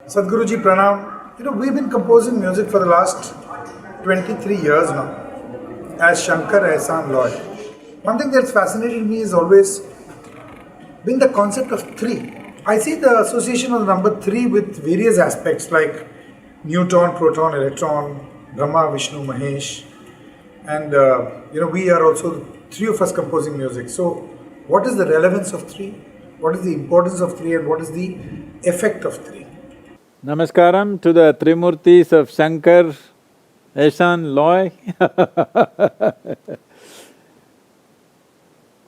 Sadhguruji Pranam. We've been composing music for the last 23 years now as Shankar, Ehsan, Loy. One thing that's fascinated me has always been the concept of three. I see the association of the number three with various aspects like Newton, proton, electron, Brahma, Vishnu, Mahesh, and we are also three of us composing music. So, what is the relevance of three? What is the importance of three, and what is the effect of three? Namaskaram to the Trimurtis of Shankar, Ehsan, Loy.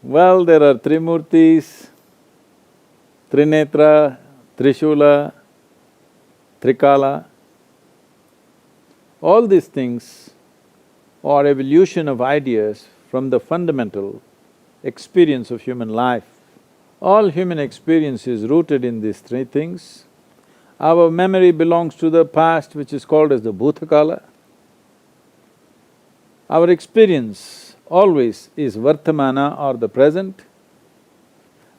Well, there are Trimurtis, Trinetra, Trishula, Trikala. All these things are evolution of ideas from the fundamental experience of human life. All human experience is rooted in these three things. Our memory belongs to the past, which is called as the Bhutakala. Our experience always is Vartamana or the present,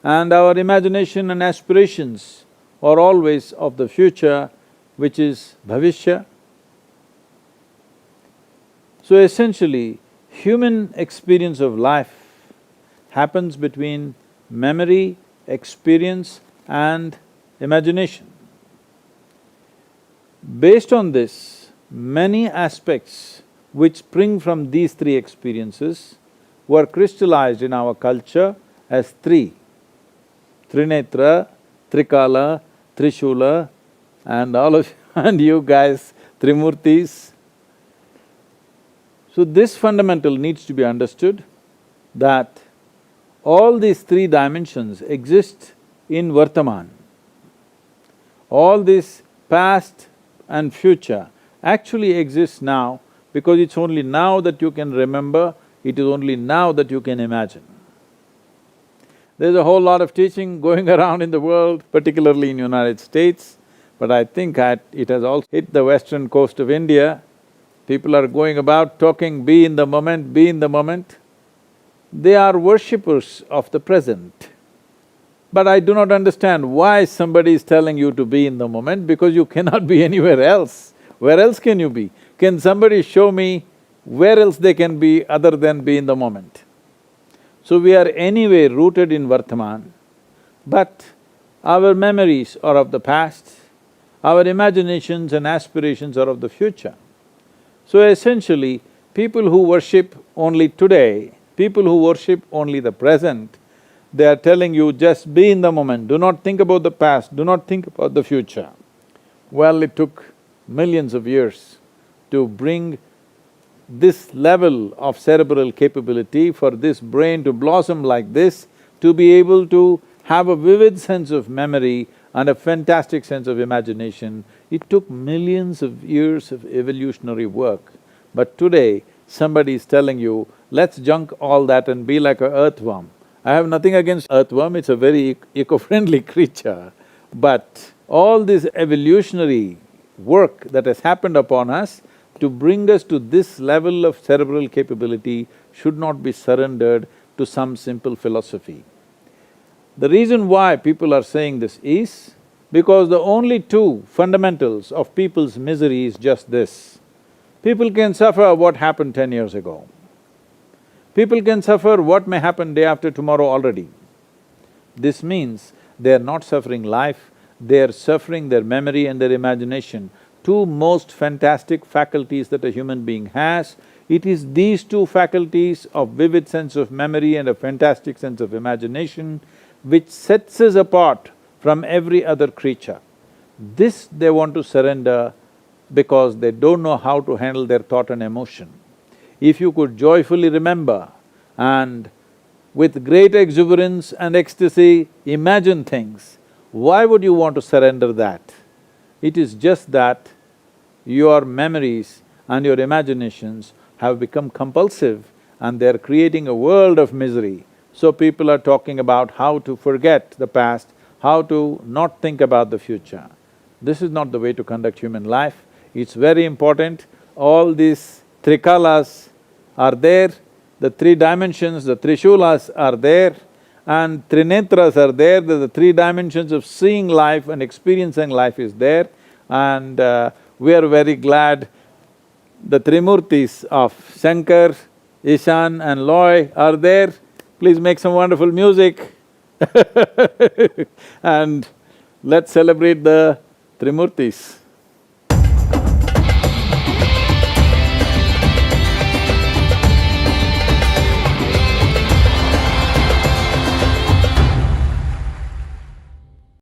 and our imagination and aspirations are always of the future, which is Bhavishya. So essentially, human experience of life happens between memory, experience and imagination. Based on this, many aspects which spring from these three experiences were crystallized in our culture as three: Trinetra, Trikala, Trishula, and all of and you guys, Trimurtis. So this fundamental needs to be understood, that all these three dimensions exist in Vartaman. All this past and future actually exists now because it's only now that you can remember, it is only now that you can imagine. There's a whole lot of teaching going around in the world, particularly in United States, but I think it has also hit the western coast of India. People are going about talking, be in the moment, be in the moment. They are worshippers of the present. But I do not understand why somebody is telling you to be in the moment, because you cannot be anywhere else. Where else can you be? Can somebody show me where else they can be other than be in the moment? So we are anyway rooted in Vartaman, but our memories are of the past, our imaginations and aspirations are of the future. So essentially, people who worship only today, people who worship only the present, they are telling you just be in the moment, do not think about the past, do not think about the future. Well, it took millions of years to bring this level of cerebral capability for this brain to blossom like this, to be able to have a vivid sense of memory and a fantastic sense of imagination. It took millions of years of evolutionary work. But today, somebody is telling you, let's junk all that and be like a earthworm. I have nothing against earthworm, it's a very eco-friendly creature, but all this evolutionary work that has happened upon us to bring us to this level of cerebral capability should not be surrendered to some simple philosophy. The reason why people are saying this is because the only two fundamentals of people's misery is just this: people can suffer what happened 10 years ago. People can suffer what may happen day after tomorrow already. This means they are not suffering life, they are suffering their memory and their imagination, two most fantastic faculties that a human being has. It is these two faculties of vivid sense of memory and a fantastic sense of imagination which sets us apart from every other creature. This they want to surrender because they don't know how to handle their thought and emotion. If you could joyfully remember and with great exuberance and ecstasy imagine things, why would you want to surrender that? It is just that your memories and your imaginations have become compulsive and they're creating a world of misery. So people are talking about how to forget the past, how to not think about the future. This is not the way to conduct human life. It's very important. All these trikalas are there, the three dimensions, the trishulas are there, and trinetras are there, the three dimensions of seeing life and experiencing life is there. and we are very glad the Trimurtis of Shankar, Ishan and Loy are there. Please make some wonderful music and let's celebrate the Trimurtis.